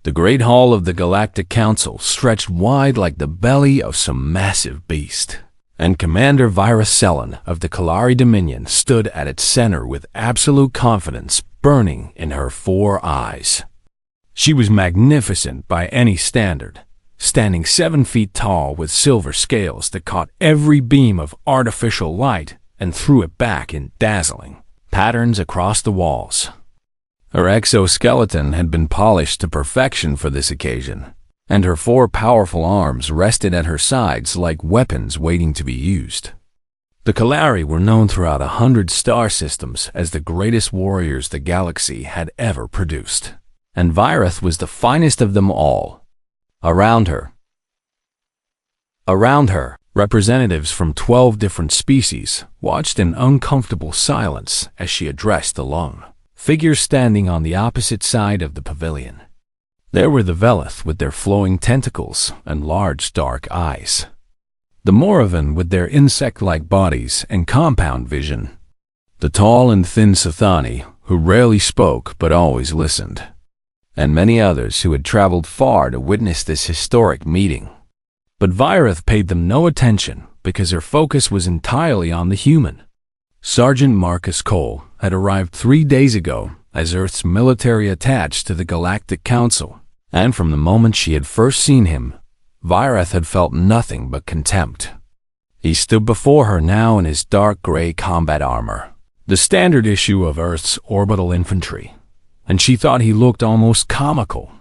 The great hall of the Galactic Council stretched wide like the belly of some massive beast, and Commander Virus Cellen of the Kalari Dominion stood at its center with absolute confidence burning in her 4 eyes. She was magnificent by any standard, standing 7 feet tall with silver scales that caught every beam of artificial light and threw it back in dazzling patterns across the walls. Her exoskeleton had been polished to perfection for this occasion, and her 4 powerful arms rested at her sides like weapons waiting to be used. The Kalari were known throughout 100 star systems as the greatest warriors the galaxy had ever produced, and Virith was the finest of them all. Around her, representatives from 12 different species watched in uncomfortable silence as she addressed the lone figures standing on the opposite side of the pavilion. There were the Velith with their flowing tentacles and large dark eyes, the Moravan with their insect-like bodies and compound vision, the tall and thin Sathani who rarely spoke but always listened, and many others who had traveled far to witness this historic meeting. But Virith paid them no attention because her focus was entirely on the human. Sergeant Marcus Cole had arrived 3 days ago as Earth's military attached to the Galactic Council, and from the moment she had first seen him, Virith had felt nothing but contempt. He stood before her now in his dark gray combat armor, the standard issue of Earth's orbital infantry, and she thought he looked almost comical.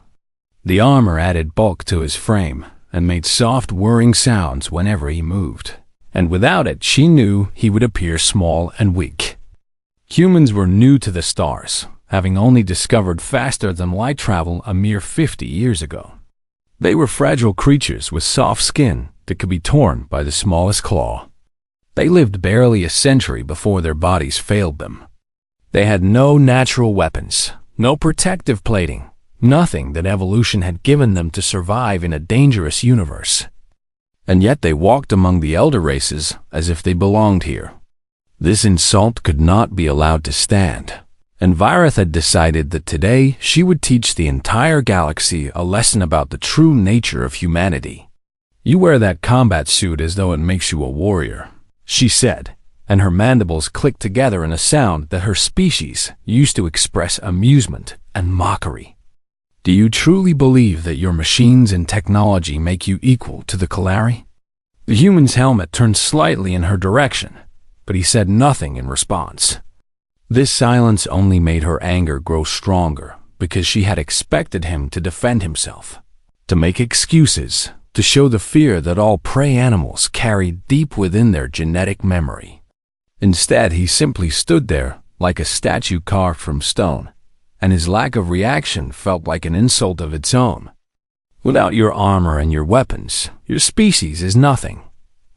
The armor added bulk to his frame and made soft whirring sounds whenever he moved, and without it she knew he would appear small and weak. Humans were new to the stars, having only discovered faster-than-light travel a mere 50 years ago. They were fragile creatures with soft skin that could be torn by the smallest claw. They lived barely a century before their bodies failed them. They had no natural weapons, no protective plating, nothing that evolution had given them to survive in a dangerous universe. And yet they walked among the elder races as if they belonged here. This insult could not be allowed to stand, and Virith had decided that today she would teach the entire galaxy a lesson about the true nature of humanity. "You wear that combat suit as though it makes you a warrior," she said, and her mandibles clicked together in a sound that her species used to express amusement and mockery. "Do you truly believe that your machines and technology make you equal to the Kalari?" The human's helmet turned slightly in her direction, but he said nothing in response. This silence only made her anger grow stronger because she had expected him to defend himself, to make excuses, to show the fear that all prey animals carry deep within their genetic memory. Instead, he simply stood there like a statue carved from stone, and his lack of reaction felt like an insult of its own. "Without your armor and your weapons, your species is nothing,"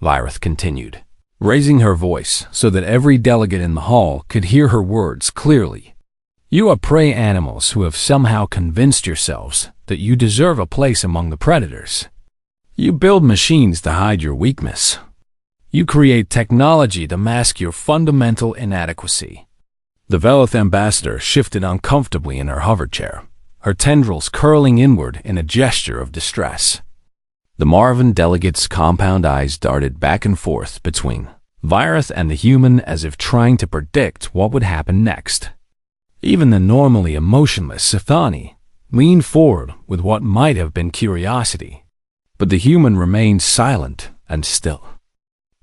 Virith continued, raising her voice so that every delegate in the hall could hear her words clearly. "You are prey animals who have somehow convinced yourselves that you deserve a place among the predators. You build machines to hide your weakness. You create technology to mask your fundamental inadequacy." The Velith ambassador shifted uncomfortably in her hover chair, her tendrils curling inward in a gesture of distress. The Marvan delegate's compound eyes darted back and forth between Virith and the human as if trying to predict what would happen next. Even the normally emotionless Sathani leaned forward with what might have been curiosity, but the human remained silent and still.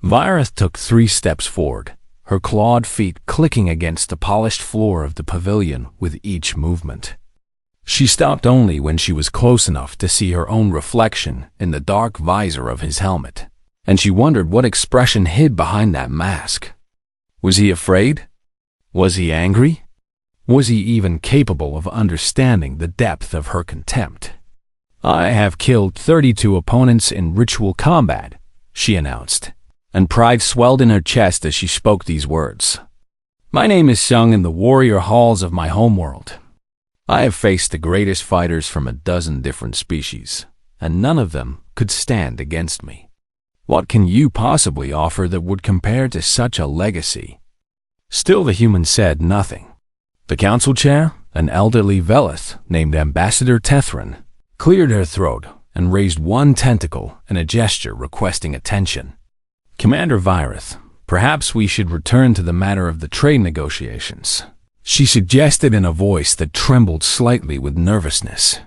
Virith took 3 steps forward, her clawed feet clicking against the polished floor of the pavilion with each movement. She stopped only when she was close enough to see her own reflection in the dark visor of his helmet, and she wondered what expression hid behind that mask. Was he afraid? Was he angry? Was he even capable of understanding the depth of her contempt? "I have killed 32 opponents in ritual combat," she announced, and pride swelled in her chest as she spoke these words. "My name is sung in the warrior halls of my homeworld. I have faced the greatest fighters from a dozen different species, and none of them could stand against me. What can you possibly offer that would compare to such a legacy?" Still the human said nothing. The council chair, an elderly Velith named Ambassador Tethran, cleared her throat, and raised one tentacle in a gesture requesting attention. "Commander Virith, perhaps we should return to the matter of the trade negotiations," she suggested in a voice that trembled slightly with nervousness.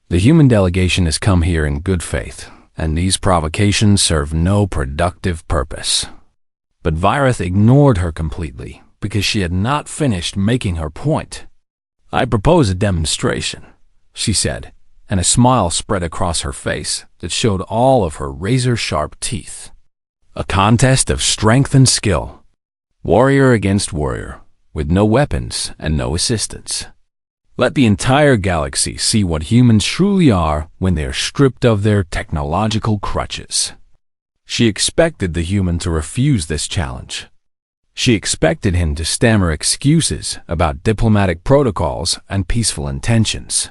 "The human delegation has come here in good faith, and these provocations serve no productive purpose." But Virith ignored her completely because she had not finished making her point. "I propose a demonstration," she said, and a smile spread across her face that showed all of her razor-sharp teeth. "A contest of strength and skill, warrior against warrior, with no weapons and no assistance. Let the entire galaxy see what humans truly are when they are stripped of their technological crutches." She expected the human to refuse this challenge. She expected him to stammer excuses about diplomatic protocols and peaceful intentions.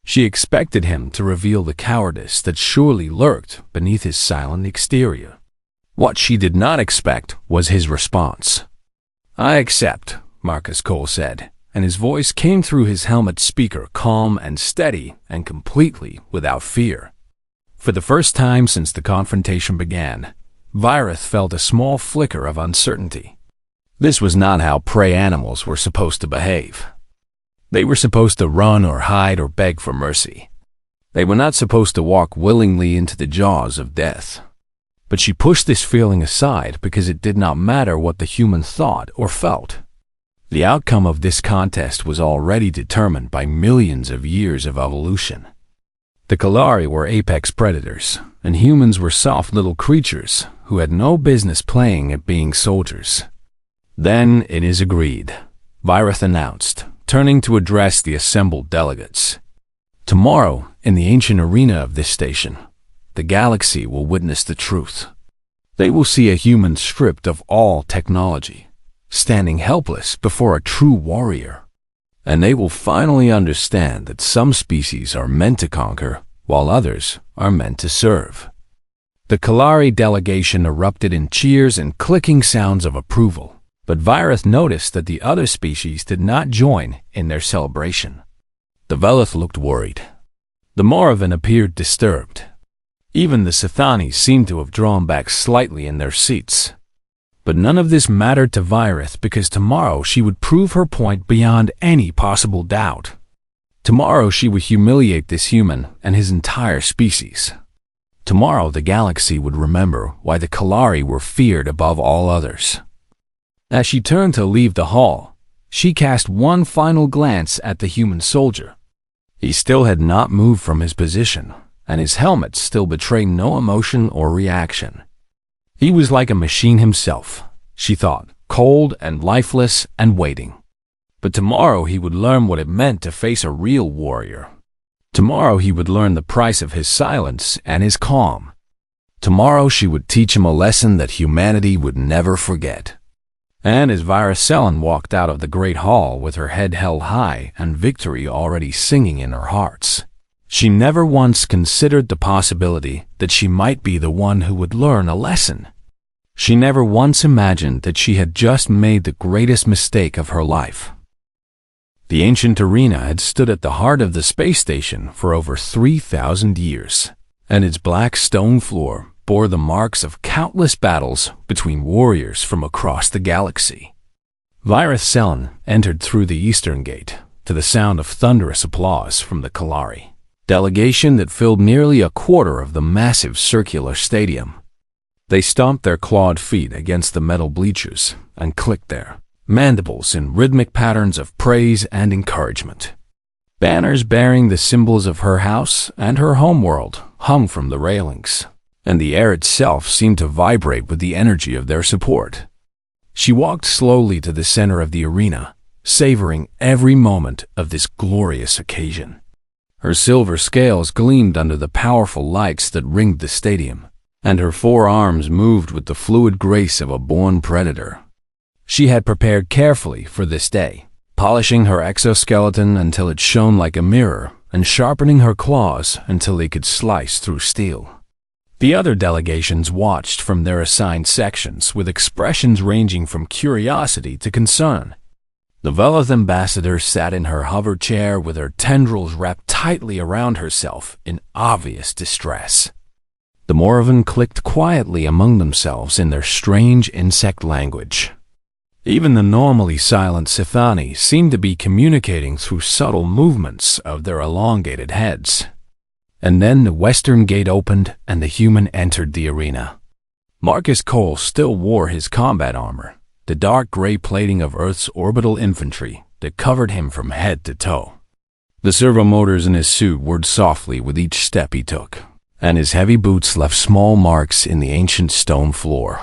She expected him to reveal the cowardice that surely lurked beneath his silent exterior. What she did not expect was his response. "I accept," Marcus Cole said, and his voice came through his helmet speaker calm and steady and completely without fear. For the first time since the confrontation began, Virith felt a small flicker of uncertainty. This was not how prey animals were supposed to behave. They were supposed to run or hide or beg for mercy. They were not supposed to walk willingly into the jaws of death. But she pushed this feeling aside because it did not matter what the human thought or felt. The outcome of this contest was already determined by millions of years of evolution. The Kalari were apex predators, and humans were soft little creatures who had no business playing at being soldiers. "Then it is agreed," Virith announced, turning to address the assembled delegates. "Tomorrow, in the ancient arena of this station, the galaxy will witness the truth. They will see a human stripped of all technology, standing helpless before a true warrior. And they will finally understand that some species are meant to conquer, while others are meant to serve." The Kalari delegation erupted in cheers and clicking sounds of approval, but Virith noticed that the other species did not join in their celebration. The Velith looked worried. The Moravan appeared disturbed. Even the Sithani seemed to have drawn back slightly in their seats. But none of this mattered to Virith because tomorrow she would prove her point beyond any possible doubt. Tomorrow she would humiliate this human and his entire species. Tomorrow the galaxy would remember why the Kalari were feared above all others. As she turned to leave the hall, she cast one final glance at the human soldier. He still had not moved from his position, and his helmet still betrayed no emotion or reaction. He was like a machine himself, she thought, cold and lifeless and waiting. But tomorrow he would learn what it meant to face a real warrior. Tomorrow he would learn the price of his silence and his calm. Tomorrow she would teach him a lesson that humanity would never forget. And as Virith walked out of the great hall with her head held high and victory already singing in her heart, she never once considered the possibility that she might be the one who would learn a lesson. She never once imagined that she had just made the greatest mistake of her life. The ancient arena had stood at the heart of the space station for over 3,000 years, and its black stone floor bore the marks of countless battles between warriors from across the galaxy. Virith entered through the eastern gate to the sound of thunderous applause from the Kalari delegation that filled nearly a quarter of the massive circular stadium. They stomped their clawed feet against the metal bleachers and clicked their mandibles in rhythmic patterns of praise and encouragement. Banners bearing the symbols of her house and her homeworld hung from the railings, and the air itself seemed to vibrate with the energy of their support. She walked slowly to the center of the arena, savoring every moment of this glorious occasion. Her silver scales gleamed under the powerful lights that ringed the stadium, and her forearms moved with the fluid grace of a born predator. She had prepared carefully for this day, polishing her exoskeleton until it shone like a mirror and sharpening her claws until they could slice through steel. The other delegations watched from their assigned sections with expressions ranging from curiosity to concern. The Veloth ambassador sat in her hover chair with her tendrils wrapped tightly around herself in obvious distress. The Moravan clicked quietly among themselves in their strange insect language. Even the normally silent Sithani seemed to be communicating through subtle movements of their elongated heads. And then the western gate opened and the human entered the arena. Marcus Cole still wore his combat armor, the dark gray plating of Earth's orbital infantry that covered him from head to toe. The servo motors in his suit whirred softly with each step he took, and his heavy boots left small marks in the ancient stone floor.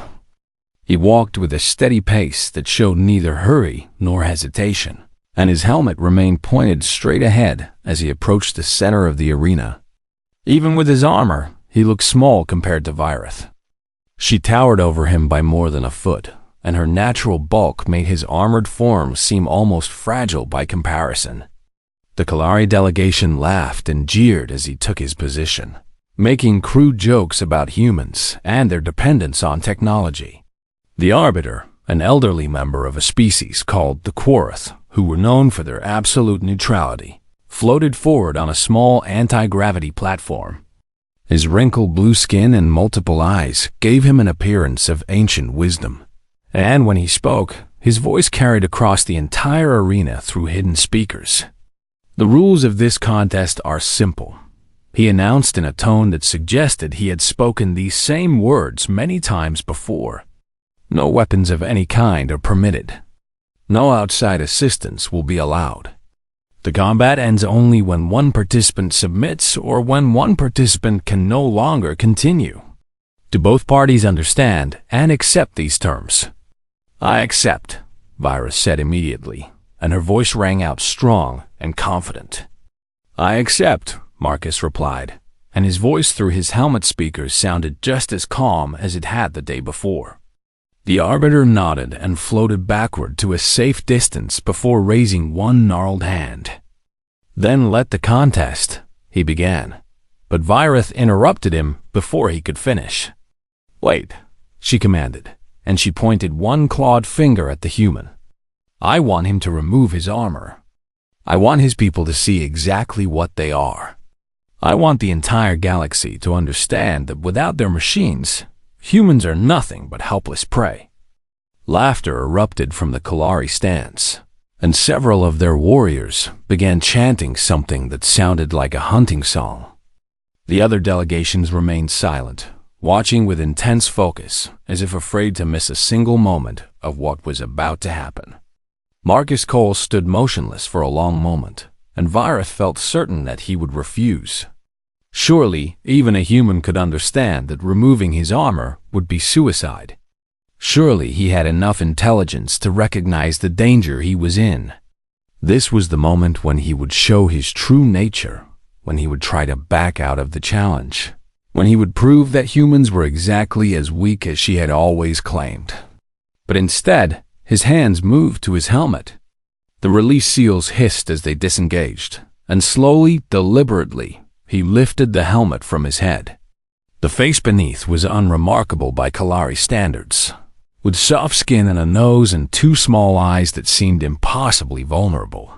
He walked with a steady pace that showed neither hurry nor hesitation, and his helmet remained pointed straight ahead as he approached the center of the arena. Even with his armor, he looked small compared to Virith. She towered over him by more than a foot, and her natural bulk made his armored form seem almost fragile by comparison. The Kalari delegation laughed and jeered as he took his position, making crude jokes about humans and their dependence on technology. The Arbiter, an elderly member of a species called the Quorith, who were known for their absolute neutrality, floated forward on a small anti-gravity platform. His wrinkled blue skin and multiple eyes gave him an appearance of ancient wisdom, and when he spoke, his voice carried across the entire arena through hidden speakers. The rules of this contest are simple, he announced in a tone that suggested he had spoken these same words many times before. No weapons of any kind are permitted. No outside assistance will be allowed. The combat ends only when one participant submits or when one participant can no longer continue. Do both parties understand and accept these terms? I accept, Virus said immediately, and her voice rang out strong and confident. I accept, Marcus replied, and his voice through his helmet speakers sounded just as calm as it had the day before. The Arbiter nodded and floated backward to a safe distance before raising one gnarled hand. Then let the contest, he began, but Virith interrupted him before he could finish. Wait, she commanded, and she pointed one clawed finger at the human. I want him to remove his armor. I want his people to see exactly what they are. I want the entire galaxy to understand that without their machines, humans are nothing but helpless prey. Laughter erupted from the Kalari stands, and several of their warriors began chanting something that sounded like a hunting song. The other delegations remained silent, watching with intense focus, as if afraid to miss a single moment of what was about to happen. Marcus Cole stood motionless for a long moment, and Virith felt certain that he would refuse. Surely, even a human could understand that removing his armor would be suicide. Surely he had enough intelligence to recognize the danger he was in. This was the moment when he would show his true nature, when he would try to back out of the challenge, when he would prove that humans were exactly as weak as she had always claimed. But instead, his hands moved to his helmet. The release seals hissed as they disengaged, and slowly, deliberately, he lifted the helmet from his head. The face beneath was unremarkable by Kalari standards, with soft skin and a nose and two small eyes that seemed impossibly vulnerable.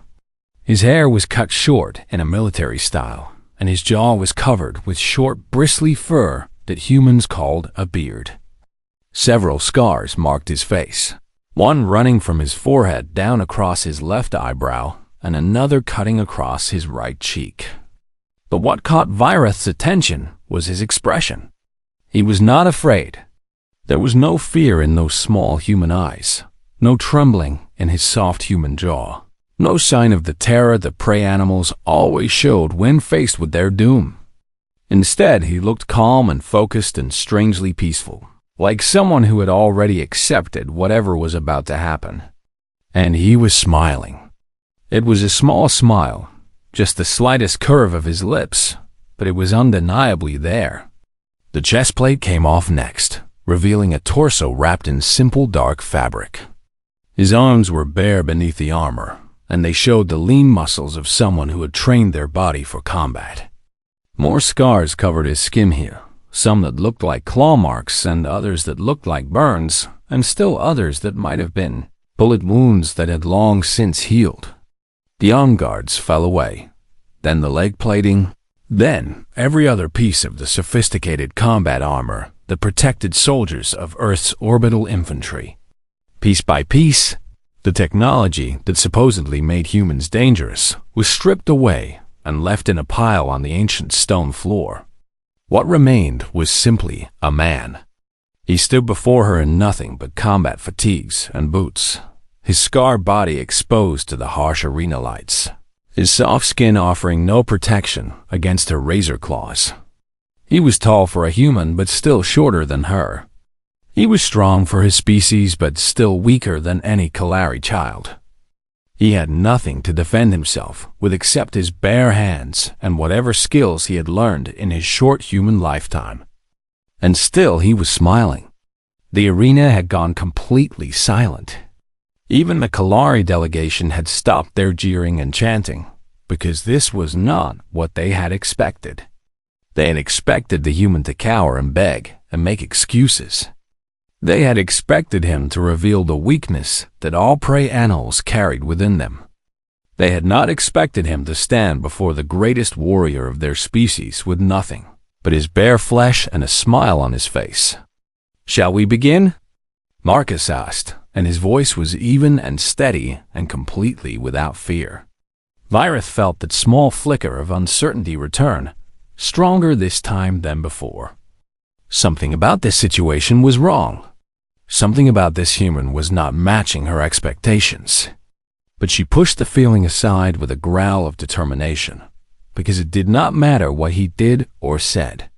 His hair was cut short in a military style, and his jaw was covered with short, bristly fur that humans called a beard. Several scars marked his face, one running from his forehead down across his left eyebrow and another cutting across his right cheek. But what caught Virith's attention was his expression. He was not afraid. There was no fear in those small human eyes, no trembling in his soft human jaw, no sign of the terror that prey animals always showed when faced with their doom. Instead, he looked calm and focused and strangely peaceful, like someone who had already accepted whatever was about to happen. And he was smiling. It was a small smile, just the slightest curve of his lips, but it was undeniably there. The chest plate came off next, revealing a torso wrapped in simple dark fabric. His arms were bare beneath the armor, and they showed the lean muscles of someone who had trained their body for combat. More scars covered his skin here, some that looked like claw marks and others that looked like burns, and still others that might have been bullet wounds that had long since healed. The arm guards fell away, then the leg plating, then every other piece of the sophisticated combat armor that protected soldiers of Earth's orbital infantry. Piece by piece, the technology that supposedly made humans dangerous was stripped away and left in a pile on the ancient stone floor. What remained was simply a man. He stood before her in nothing but combat fatigues and boots, his scarred body exposed to the harsh arena lights, his soft skin offering no protection against her razor claws. He was tall for a human but still shorter than her. He was strong for his species but still weaker than any Kalari child. He had nothing to defend himself with except his bare hands and whatever skills he had learned in his short human lifetime. And still he was smiling. The arena had gone completely silent. Even the Kalari delegation had stopped their jeering and chanting, because this was not what they had expected. They had expected the human to cower and beg and make excuses. They had expected him to reveal the weakness that all prey animals carried within them. They had not expected him to stand before the greatest warrior of their species with nothing but his bare flesh and a smile on his face. "Shall we begin?" Marcus asked, and his voice was even and steady and completely without fear. Virith felt that small flicker of uncertainty return, stronger this time than before. Something about this situation was wrong. Something about this human was not matching her expectations. But she pushed the feeling aside with a growl of determination, because it did not matter what he did or said.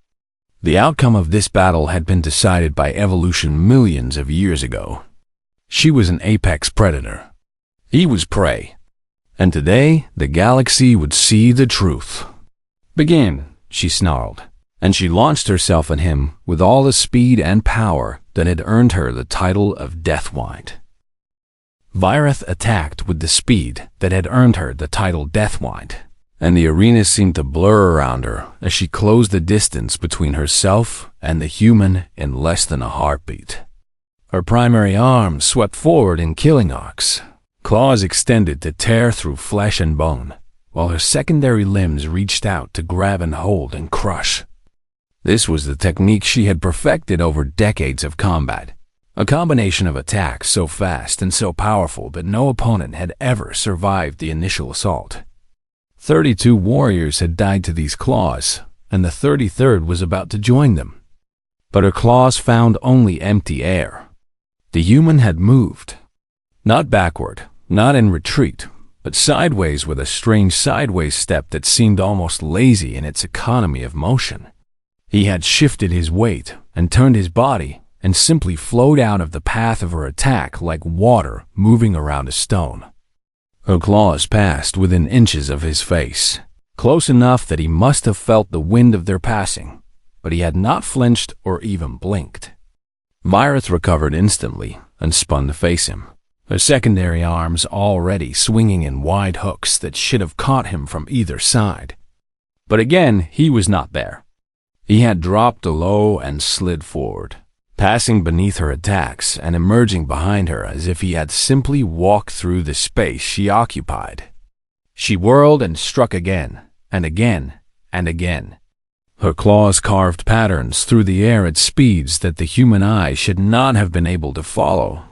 The outcome of this battle had been decided by evolution millions of years ago. She was an apex predator. He was prey. And today, the galaxy would see the truth. "Begin," she snarled, and she launched herself at him with all the speed and power that had earned her the title of Deathwind. Virith attacked with the speed that had earned her the title Deathwind, and the arena seemed to blur around her as she closed the distance between herself and the human in less than a heartbeat. Her primary arm swept forward in killing arcs, claws extended to tear through flesh and bone, while her secondary limbs reached out to grab and hold and crush. This was the technique she had perfected over decades of combat, a combination of attacks so fast and so powerful that no opponent had ever survived the initial assault. 32 warriors had died to these claws, and the 33rd was about to join them. But her claws found only empty air. The human had moved. Not backward, not in retreat, but sideways with a strange sideways step that seemed almost lazy in its economy of motion. He had shifted his weight and turned his body and simply flowed out of the path of her attack like water moving around a stone. Her claws passed within inches of his face, close enough that he must have felt the wind of their passing, but he had not flinched or even blinked. Virith recovered instantly and spun to face him, her secondary arms already swinging in wide hooks that should have caught him from either side. But again, he was not there. He had dropped low and slid forward, passing beneath her attacks and emerging behind her as if he had simply walked through the space she occupied. She whirled and struck again, and again, and again. Her claws carved patterns through the air at speeds that the human eye should not have been able to follow.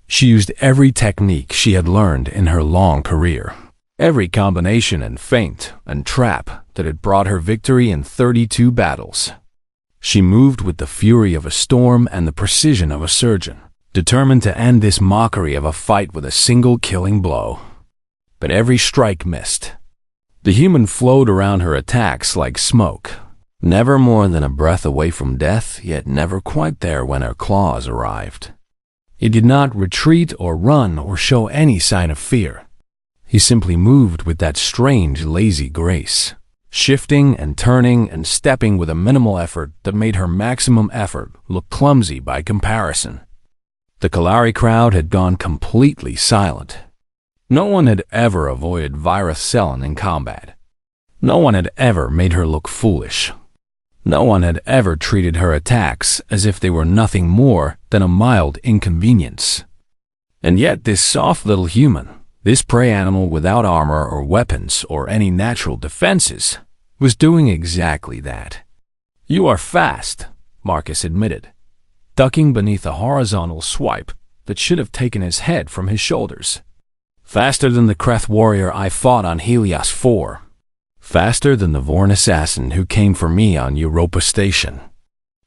She used every technique she had learned in her long career, every combination and feint and trap that had brought her victory in 32 battles. She moved with the fury of a storm and the precision of a surgeon, determined to end this mockery of a fight with a single killing blow. But every strike missed. The human flowed around her attacks like smoke, never more than a breath away from death, yet never quite there when her claws arrived. He did not retreat or run or show any sign of fear. He simply moved with that strange, lazy grace, shifting and turning and stepping with a minimal effort that made her maximum effort look clumsy by comparison. The Kalari crowd had gone completely silent. No one had ever avoided Virith Selen in combat. No one had ever made her look foolish. No one had ever treated her attacks as if they were nothing more than a mild inconvenience. And yet this soft little human, this prey animal without armor or weapons or any natural defenses, was doing exactly that. "You are fast," Marcus admitted, ducking beneath a horizontal swipe that should have taken his head from his shoulders. "Faster than the Kreth warrior I fought on Helios 4. Faster than the Vorn assassin who came for me on Europa Station.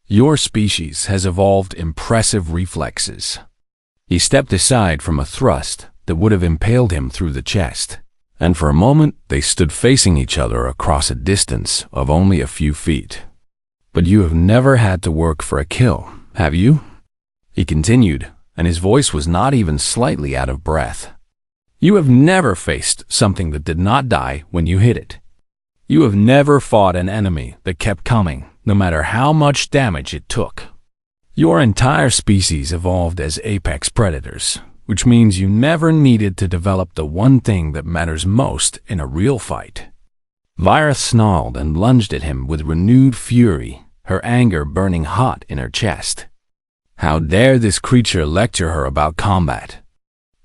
Your species has evolved impressive reflexes." He stepped aside from a thrust that would have impaled him through the chest, and for a moment they stood facing each other across a distance of only a few feet. "But you have never had to work for a kill, have you?" he continued, and his voice was not even slightly out of breath. "You have never faced something that did not die when you hit it. You have never fought an enemy that kept coming, no matter how much damage it took. Your entire species evolved as apex predators, which means you never needed to develop the one thing that matters most in a real fight." Virith snarled and lunged at him with renewed fury, her anger burning hot in her chest. How dare this creature lecture her about combat?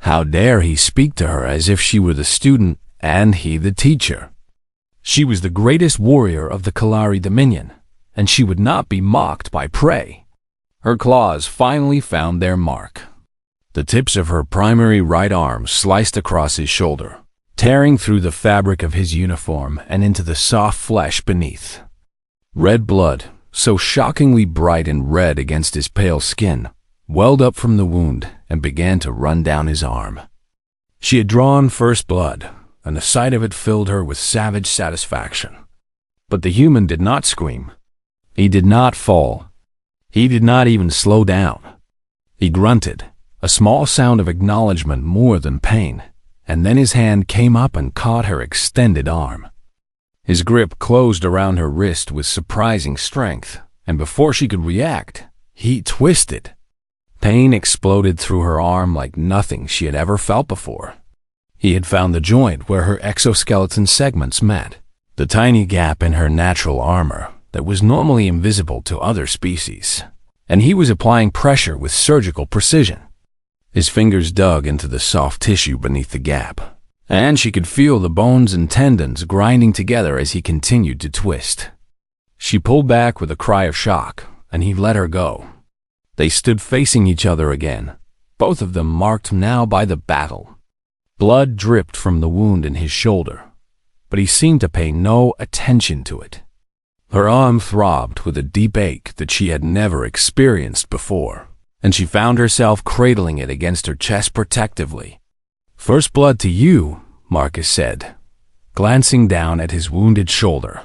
How dare he speak to her as if she were the student and he the teacher? She was the greatest warrior of the Kalari Dominion, and she would not be mocked by prey. Her claws finally found their mark. The tips of her primary right arm sliced across his shoulder, tearing through the fabric of his uniform and into the soft flesh beneath. Red blood, so shockingly bright and red against his pale skin, welled up from the wound and began to run down his arm. She had drawn first blood, and the sight of it filled her with savage satisfaction. But the human did not scream. He did not fall. He did not even slow down. He grunted, a small sound of acknowledgement more than pain, and then his hand came up and caught her extended arm. His grip closed around her wrist with surprising strength, and before she could react, he twisted. Pain exploded through her arm like nothing she had ever felt before. He had found the joint where her exoskeleton segments met, the tiny gap in her natural armor that was normally invisible to other species, and he was applying pressure with surgical precision. His fingers dug into the soft tissue beneath the gap, and she could feel the bones and tendons grinding together as he continued to twist. She pulled back with a cry of shock, and he let her go. They stood facing each other again, both of them marked now by the battle. Blood dripped from the wound in his shoulder, but he seemed to pay no attention to it. Her arm throbbed with a deep ache that she had never experienced before, and she found herself cradling it against her chest protectively. "First blood to you," Marcus said, glancing down at his wounded shoulder.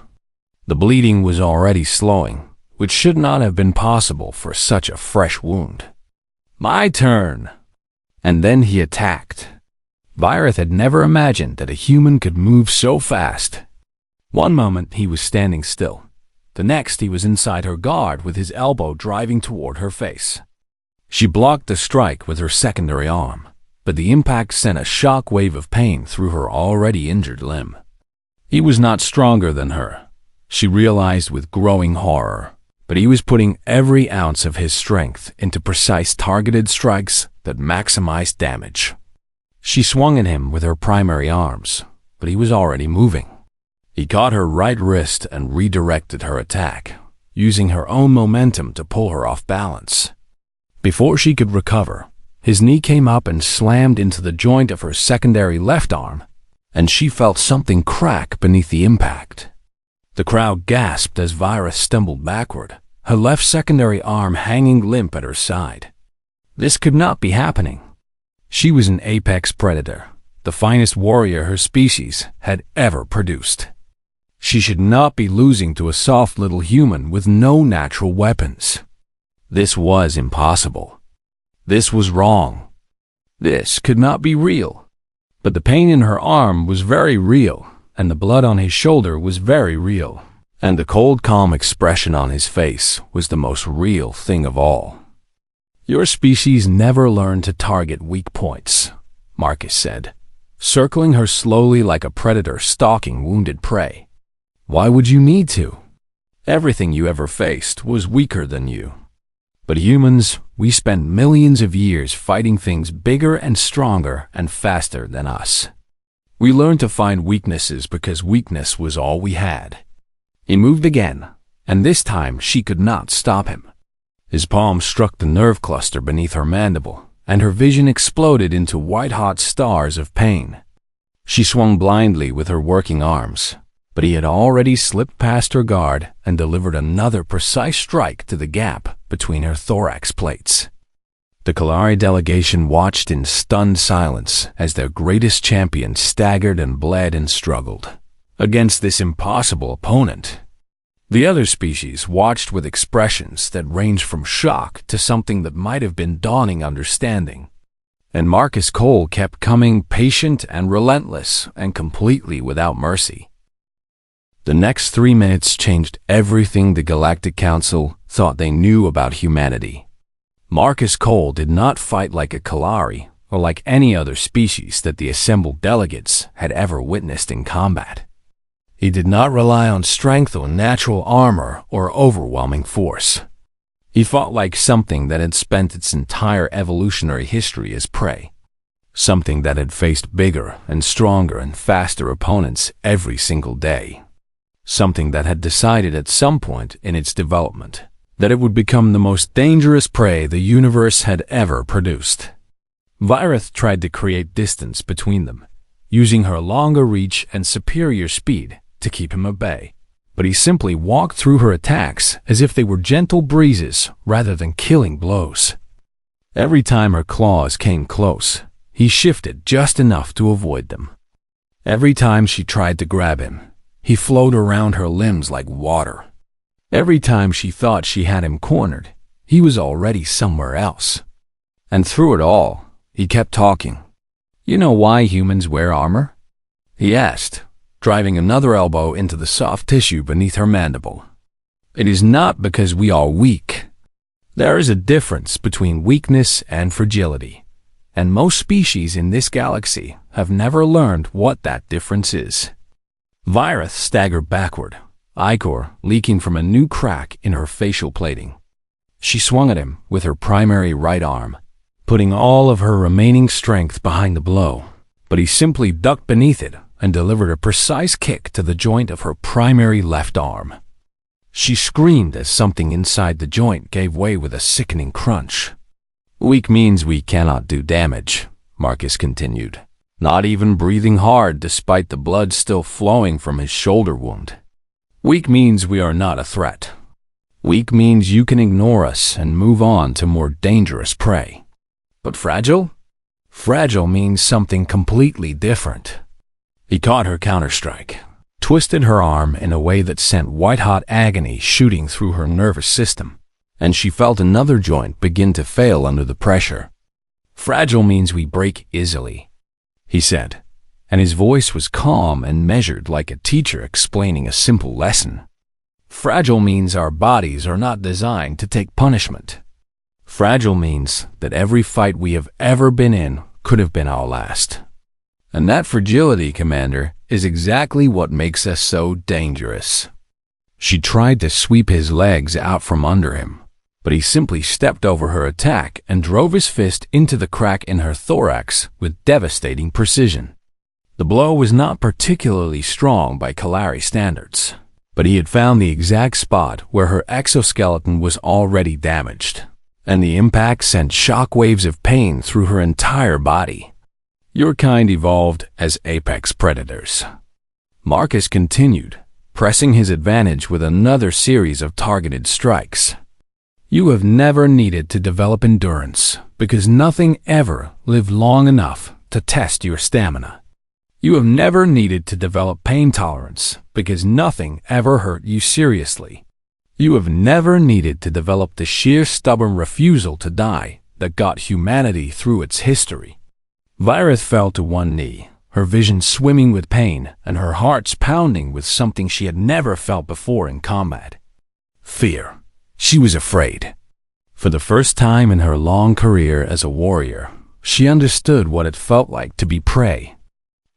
The bleeding was already slowing, which should not have been possible for such a fresh wound. "My turn." And then he attacked. Virith had never imagined that a human could move so fast. One moment he was standing still. The next he was inside her guard with his elbow driving toward her face. She blocked the strike with her secondary arm, but the impact sent a shock wave of pain through her already injured limb. He was not stronger than her, she realized with growing horror, but he was putting every ounce of his strength into precise targeted strikes that maximized damage. She swung at him with her primary arms, but he was already moving. He caught her right wrist and redirected her attack, using her own momentum to pull her off balance. Before she could recover, his knee came up and slammed into the joint of her secondary left arm, and she felt something crack beneath the impact. The crowd gasped as Virith stumbled backward, her left secondary arm hanging limp at her side. This could not be happening. She was an apex predator, the finest warrior her species had ever produced. She should not be losing to a soft little human with no natural weapons. This was impossible. This was wrong. This could not be real. But the pain in her arm was very real, and the blood on his shoulder was very real, and the cold, calm expression on his face was the most real thing of all. "Your species never learned to target weak points," Marcus said, circling her slowly like a predator stalking wounded prey. "Why would you need to? Everything you ever faced was weaker than you. But humans we spent millions of years fighting things bigger and stronger and faster than us. We learned to find weaknesses because weakness was all we had. He moved again, and this time she could not stop him. His palm struck the nerve cluster beneath her mandible, and her vision exploded into white-hot stars of pain. She swung blindly with her working arms, but he had already slipped past her guard and delivered another precise strike to the gap between her thorax plates. The Kalari delegation watched in stunned silence as their greatest champion staggered and bled and struggled against this impossible opponent. The other species watched with expressions that ranged from shock to something that might have been dawning understanding. And Marcus Cole kept coming, patient and relentless and completely without mercy. The next 3 minutes changed everything the Galactic Council thought they knew about humanity. Marcus Cole did not fight like a Kalari or like any other species that the assembled delegates had ever witnessed in combat. He did not rely on strength or natural armor or overwhelming force. He fought like something that had spent its entire evolutionary history as prey. Something that had faced bigger and stronger and faster opponents every single day. Something that had decided at some point in its development that it would become the most dangerous prey the universe had ever produced. Virith tried to create distance between them, using her longer reach and superior speed to keep him at bay, but he simply walked through her attacks as if they were gentle breezes rather than killing blows. Every time her claws came close, he shifted just enough to avoid them. Every time she tried to grab him, he flowed around her limbs like water. Every time she thought she had him cornered, he was already somewhere else. And through it all, he kept talking. "You know why humans wear armor?" he asked, driving another elbow into the soft tissue beneath her mandible. "It is not because we are weak. There is a difference between weakness and fragility, and most species in this galaxy have never learned what that difference is." Virith staggered backward, ichor leaking from a new crack in her facial plating. She swung at him with her primary right arm, putting all of her remaining strength behind the blow, but he simply ducked beneath it and delivered a precise kick to the joint of her primary left arm. She screamed as something inside the joint gave way with a sickening crunch. "Weak means we cannot do damage," Marcus continued, not even breathing hard despite the blood still flowing from his shoulder wound. "Weak means we are not a threat. Weak means you can ignore us and move on to more dangerous prey. But fragile? Fragile means something completely different." He caught her counterstrike, twisted her arm in a way that sent white-hot agony shooting through her nervous system, and she felt another joint begin to fail under the pressure. "Fragile means we break easily," he said, and his voice was calm and measured like a teacher explaining a simple lesson. "Fragile means our bodies are not designed to take punishment. Fragile means that every fight we have ever been in could have been our last. And that fragility, Commander, is exactly what makes us so dangerous." She tried to sweep his legs out from under him, but he simply stepped over her attack and drove his fist into the crack in her thorax with devastating precision. The blow was not particularly strong by Kalari standards, but he had found the exact spot where her exoskeleton was already damaged, and the impact sent shock waves of pain through her entire body. "Your kind evolved as apex predators," Marcus continued, pressing his advantage with another series of targeted strikes. "You have never needed to develop endurance because nothing ever lived long enough to test your stamina. You have never needed to develop pain tolerance because nothing ever hurt you seriously. You have never needed to develop the sheer stubborn refusal to die that got humanity through its history." Virith fell to one knee, her vision swimming with pain and her hearts pounding with something she had never felt before in combat. Fear. She was afraid. For the first time in her long career as a warrior, she understood what it felt like to be prey.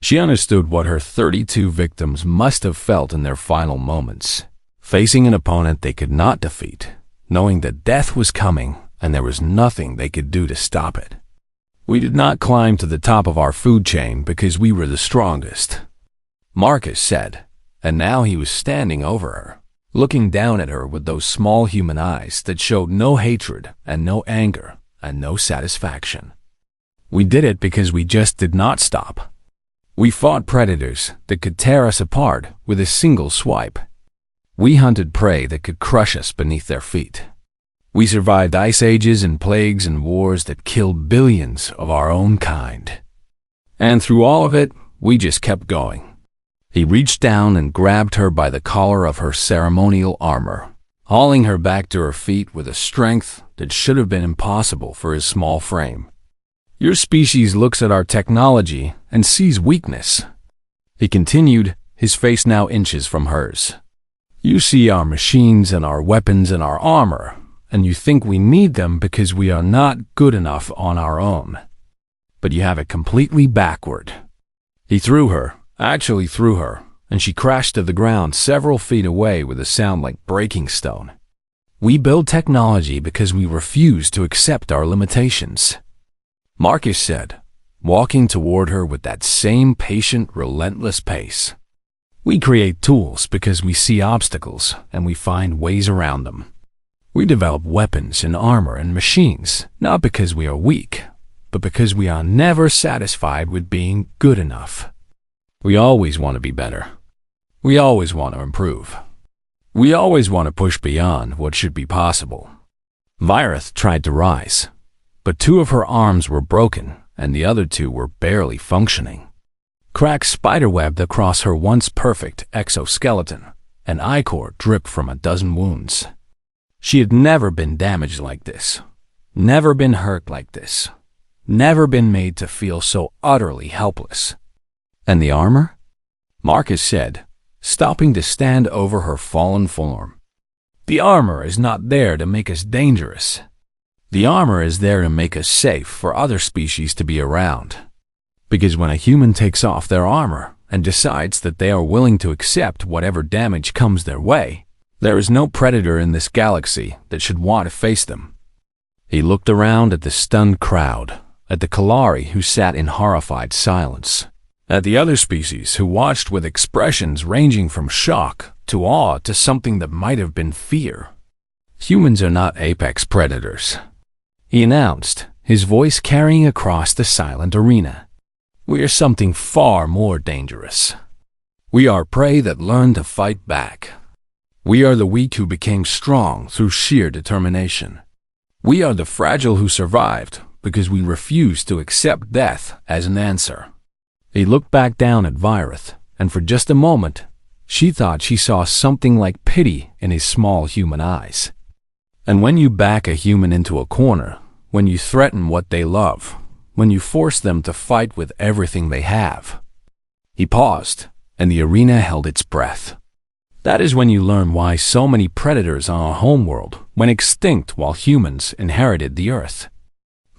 She understood what her 32 victims must have felt in their final moments, facing an opponent they could not defeat, knowing that death was coming and there was nothing they could do to stop it. We did not climb to the top of our food chain because we were the strongest, Marcus said, and now he was standing over her, looking down at her with those small human eyes that showed no hatred and no anger and no satisfaction. We did it because we just did not stop. We fought predators that could tear us apart with a single swipe. We hunted prey that could crush us beneath their feet. We survived ice ages and plagues and wars that killed billions of our own kind. And through all of it, we just kept going. He reached down and grabbed her by the collar of her ceremonial armor, hauling her back to her feet with a strength that should have been impossible for his small frame. Your species looks at our technology and sees weakness, he continued, his face now inches from hers. You see our machines and our weapons and our armor, and you think we need them because we are not good enough on our own. But you have it completely backward. He actually threw her, and she crashed to the ground several feet away with a sound like breaking stone. We build technology because we refuse to accept our limitations, Marcus said, walking toward her with that same patient, relentless pace. We create tools because we see obstacles and we find ways around them. We develop weapons and armor and machines, not because we are weak, but because we are never satisfied with being good enough. We always want to be better. We always want to improve. We always want to push beyond what should be possible. Virith tried to rise, but 2 of her arms were broken and the other 2 were barely functioning. Cracks spiderwebbed across her once perfect exoskeleton, and ichor dripped from a dozen wounds. She had never been damaged like this, never been hurt like this, never been made to feel so utterly helpless. And the armor? Marcus said, stopping to stand over her fallen form. The armor is not there to make us dangerous. The armor is there to make us safe for other species to be around. Because when a human takes off their armor and decides that they are willing to accept whatever damage comes their way, there is no predator in this galaxy that should want to face them. He looked around at the stunned crowd, at the Kalari who sat in horrified silence, at the other species who watched with expressions ranging from shock to awe to something that might have been fear. Humans are not apex predators, he announced, his voice carrying across the silent arena. We are something far more dangerous. We are prey that learn to fight back. We are the weak who became strong through sheer determination. We are the fragile who survived because we refused to accept death as an answer. He looked back down at Virith, and for just a moment, she thought she saw something like pity in his small human eyes. And when you back a human into a corner, when you threaten what they love, when you force them to fight with everything they have. He paused, and the arena held its breath. That is when you learn why so many predators on our homeworld went extinct while humans inherited the earth.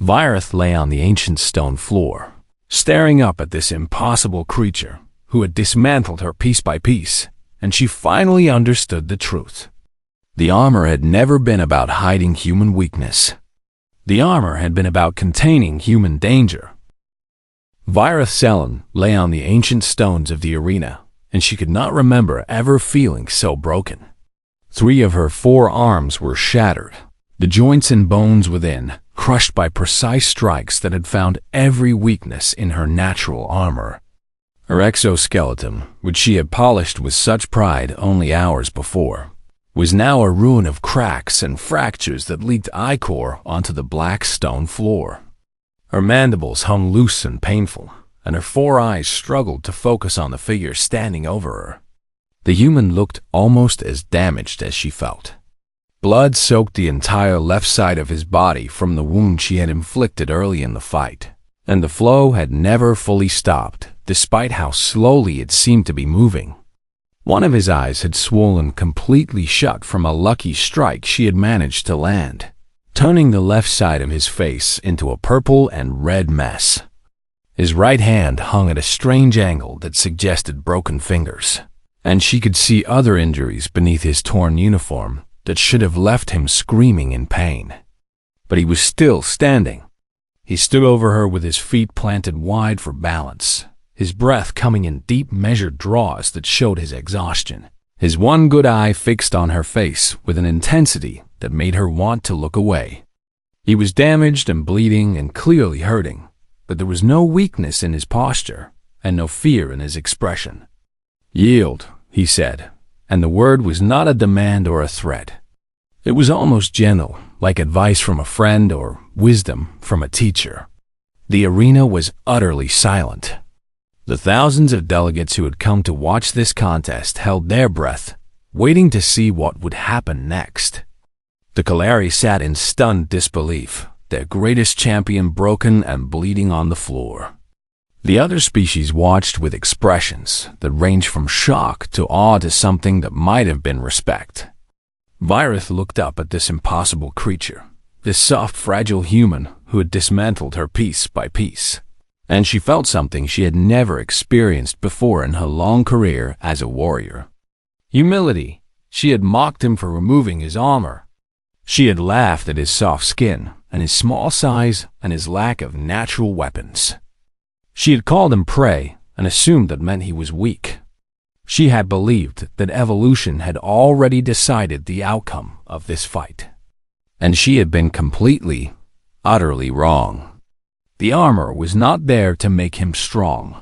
Virith lay on the ancient stone floor, staring up at this impossible creature who had dismantled her piece by piece, and she finally understood the truth. The armor had never been about hiding human weakness. The armor had been about containing human danger. Virith Selen lay on the ancient stones of the arena, and she could not remember ever feeling so broken. 3 of her 4 arms were shattered, the joints and bones within crushed by precise strikes that had found every weakness in her natural armor. Her exoskeleton, which she had polished with such pride only hours before, was now a ruin of cracks and fractures that leaked ichor onto the black stone floor. Her mandibles hung loose and painful, and her 4 eyes struggled to focus on the figure standing over her. The human looked almost as damaged as she felt. Blood soaked the entire left side of his body from the wound she had inflicted early in the fight, and the flow had never fully stopped, despite how slowly it seemed to be moving. One of his eyes had swollen completely shut from a lucky strike she had managed to land, turning the left side of his face into a purple and red mess. His right hand hung at a strange angle that suggested broken fingers, and she could see other injuries beneath his torn uniform that should have left him screaming in pain. but he was still standing. He stood over her with his feet planted wide for balance, his breath coming in deep measured draws that showed his exhaustion, his one good eye fixed on her face with an intensity that made her want to look away. He was damaged and bleeding and clearly hurting, but there was no weakness in his posture and no fear in his expression. "Yield," he said, and the word was not a demand or a threat. It was almost gentle, like advice from a friend or wisdom from a teacher. The arena was utterly silent. The thousands of delegates who had come to watch this contest held their breath, waiting to see what would happen next. The Kalari sat in stunned disbelief, their greatest champion broken and bleeding on the floor. The other species watched with expressions that ranged from shock to awe to something that might have been respect. Virith looked up at this impossible creature, this soft, fragile human who had dismantled her piece by piece, and she felt something she had never experienced before in her long career as a warrior. Humility. She had mocked him for removing his armor. She had laughed at his soft skin and his small size and his lack of natural weapons. She had called him prey and assumed that meant he was weak. She had believed that evolution had already decided the outcome of this fight. And she had been completely, utterly wrong. The armor was not there to make him strong.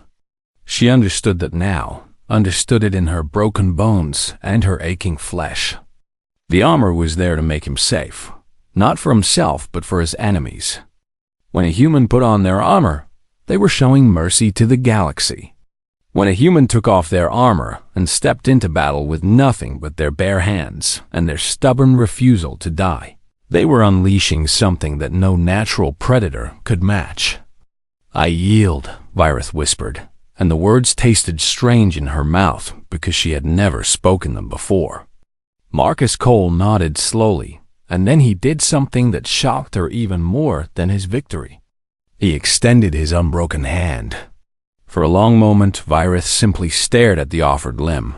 She understood that now, understood it in her broken bones and her aching flesh. The armor was there to make him safe, not for himself but for his enemies. When a human put on their armor, they were showing mercy to the galaxy. When a human took off their armor and stepped into battle with nothing but their bare hands and their stubborn refusal to die, they were unleashing something that no natural predator could match. "I yield," Virith whispered, and the words tasted strange in her mouth because she had never spoken them before. Marcus Cole nodded slowly, and then he did something that shocked her even more than his victory. He extended his unbroken hand. For a long moment, Virith simply stared at the offered limb.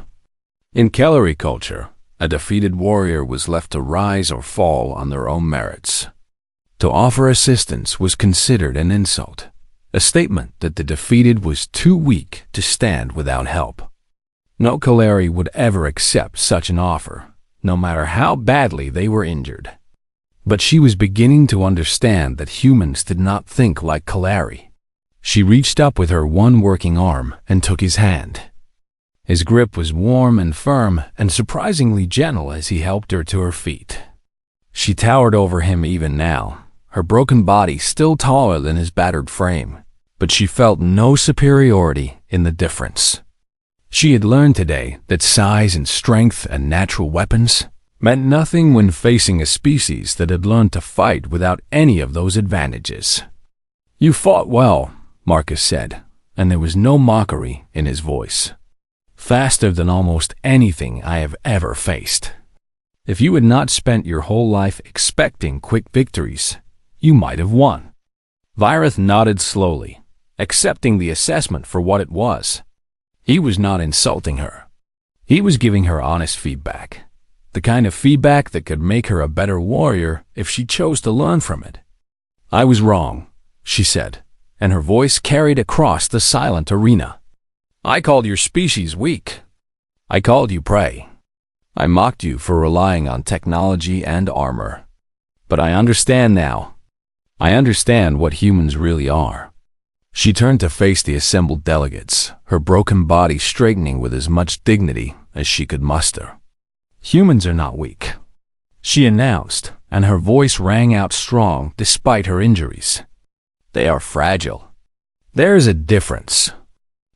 In Kellery culture, a defeated warrior was left to rise or fall on their own merits. To offer assistance was considered an insult, a statement that the defeated was too weak to stand without help. No Kellery would ever accept such an offer, no matter how badly they were injured. But she was beginning to understand that humans did not think like Kellery. She reached up with her one working arm and took his hand. His grip was warm and firm and surprisingly gentle as he helped her to her feet. She towered over him even now, her broken body still taller than his battered frame, but she felt no superiority in the difference. She had learned today that size and strength and natural weapons meant nothing when facing a species that had learned to fight without any of those advantages. "You fought well," Marcus said, and there was no mockery in his voice. "Faster than almost anything I have ever faced. If you had not spent your whole life expecting quick victories, you might have won." Virith nodded slowly, accepting the assessment for what it was. He was not insulting her. He was giving her honest feedback, the kind of feedback that could make her a better warrior if she chose to learn from it. "I was wrong," she said, and her voice carried across the silent arena. "I called your species weak. I called you prey. I mocked you for relying on technology and armor. But I understand now. I understand what humans really are." She turned to face the assembled delegates, her broken body straightening with as much dignity as she could muster. "Humans are not weak," she announced, and her voice rang out strong despite her injuries. "They are fragile. There is a difference.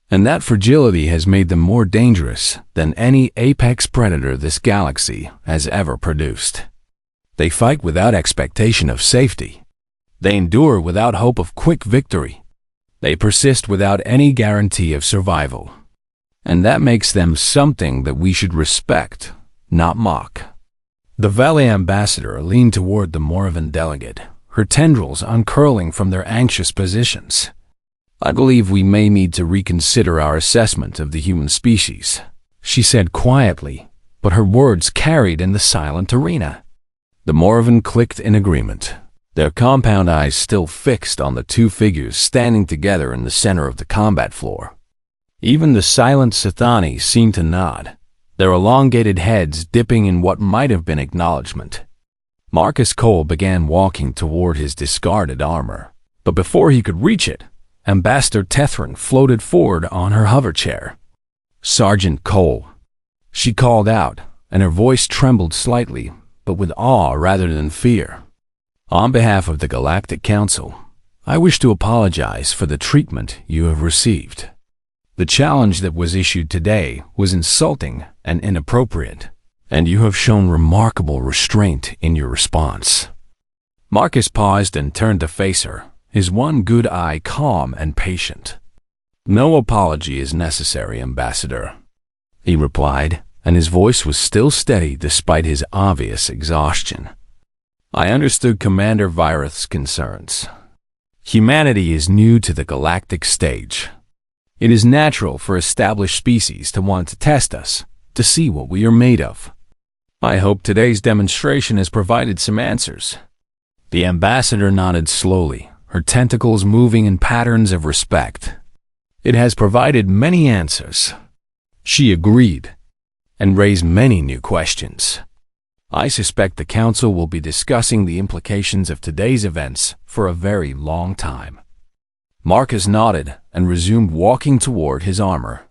And that fragility has made them more dangerous than any apex predator this galaxy has ever produced. They fight without expectation of safety. They endure without hope of quick victory. They persist without any guarantee of survival. And that makes them something that we should respect, not mock." The Valley ambassador leaned toward the Moravan delegate, her tendrils uncurling from their anxious positions. "I believe we may need to reconsider our assessment of the human species," she said quietly, but her words carried in the silent arena. The Moravan clicked in agreement. their compound eyes still fixed on the two figures standing together in the center of the combat floor. Even the silent Sithani seemed to nod, their elongated heads dipping in what might have been acknowledgement. Marcus Cole began walking toward his discarded armor, but before he could reach it, Ambassador Tethrin floated forward on her hover chair. "Sergeant Cole," she called out, and her voice trembled slightly, but with awe rather than fear. "On behalf of the Galactic Council, I wish to apologize for the treatment you have received. The challenge that was issued today was insulting and inappropriate, and you have shown remarkable restraint in your response." Marcus paused and turned to face her, his one good eye calm and patient. "No apology is necessary, Ambassador," he replied, and his voice was still steady despite his obvious exhaustion. "I understood Commander Virith's concerns. Humanity is new to the galactic stage. It is natural for established species to want to test us, to see what we are made of. I hope today's demonstration has provided some answers." The ambassador nodded slowly, her tentacles moving in patterns of respect. "It has provided many answers," she agreed, "and raised many new questions. I suspect the Council will be discussing the implications of today's events for a very long time." Marcus nodded and resumed walking toward his armor.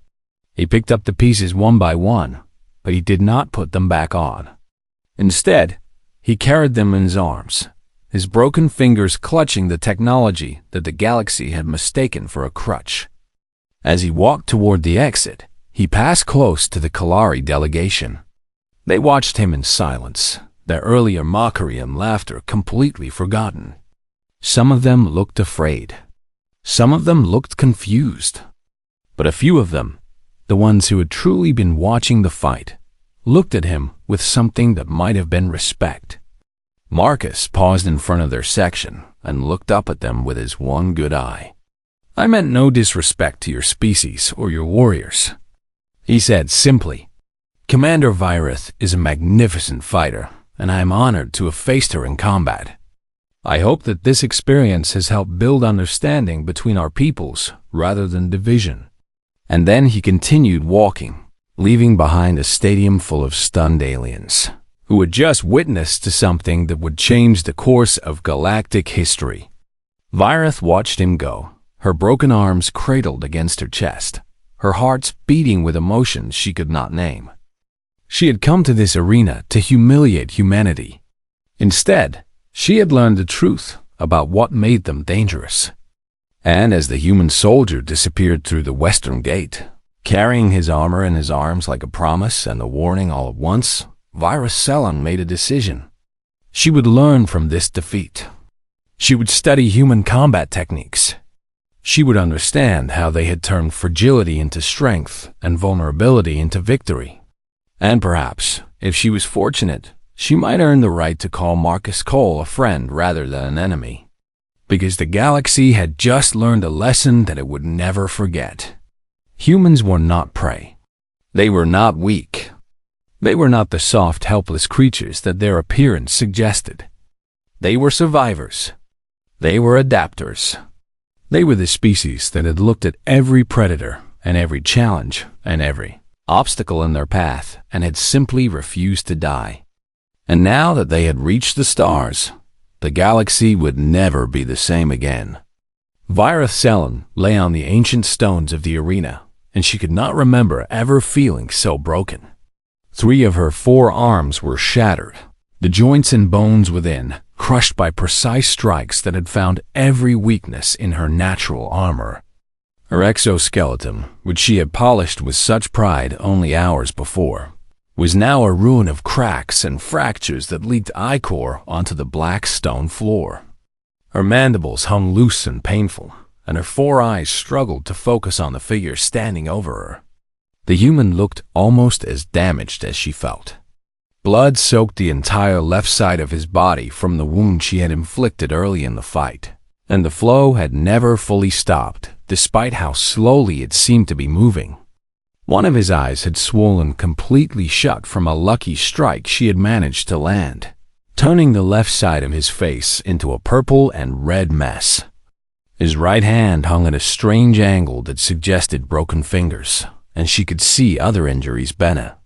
He picked up the pieces one by one, but he did not put them back on. Instead, he carried them in his arms, his broken fingers clutching the technology that the galaxy had mistaken for a crutch. As he walked toward the exit, he passed close to the Kalari delegation. They watched him in silence, their earlier mockery and laughter completely forgotten. Some of them looked afraid. Some of them looked confused. But a few of them, the ones who had truly been watching the fight, looked at him with something that might have been respect. Marcus paused in front of their section and looked up at them with his one good eye. "I meant no disrespect to your species or your warriors," he said simply. "Commander Virith is a magnificent fighter, and I am honored to have faced her in combat. I hope that this experience has helped build understanding between our peoples rather than division." And then he continued walking, leaving behind a stadium full of stunned aliens, who had just witnessed to something that would change the course of galactic history. Virith watched him go, her broken arms cradled against her chest, her heart beating with emotions she could not name. She had come to this arena to humiliate humanity. Instead, she had learned the truth about what made them dangerous. And as the human soldier disappeared through the western gate, carrying his armor in his arms like a promise and a warning all at once, Virith Cellon made a decision. She would learn from this defeat. She would study human combat techniques. She would understand how they had turned fragility into strength and vulnerability into victory. And perhaps, if she was fortunate, she might earn the right to call Marcus Cole a friend rather than an enemy. Because the galaxy had just learned a lesson that it would never forget. Humans were not prey. They were not weak. They were not the soft, helpless creatures that their appearance suggested. They were survivors. They were adapters. They were the species that had looked at every predator and every challenge and every obstacle in their path and had simply refused to die. And now that they had reached the stars, the galaxy would never be the same again. Virith Cellon lay on the ancient stones of the arena, and she could not remember ever feeling so broken. 3 of her 4 arms were shattered, the joints and bones within crushed by precise strikes that had found every weakness in her natural armor. Her exoskeleton, which she had polished with such pride only hours before, was now a ruin of cracks and fractures that leaked ichor onto the black stone floor. Her mandibles hung loose and painful, and her 4 eyes struggled to focus on the figure standing over her. The human looked almost as damaged as she felt. Blood soaked the entire left side of his body from the wound she had inflicted early in the fight, and the flow had never fully stopped, despite how slowly it seemed to be moving. One of his eyes had swollen completely shut from a lucky strike she had managed to land, turning the left side of his face into a purple and red mess. His right hand hung at a strange angle that suggested broken fingers, and she could see other injuries. Benna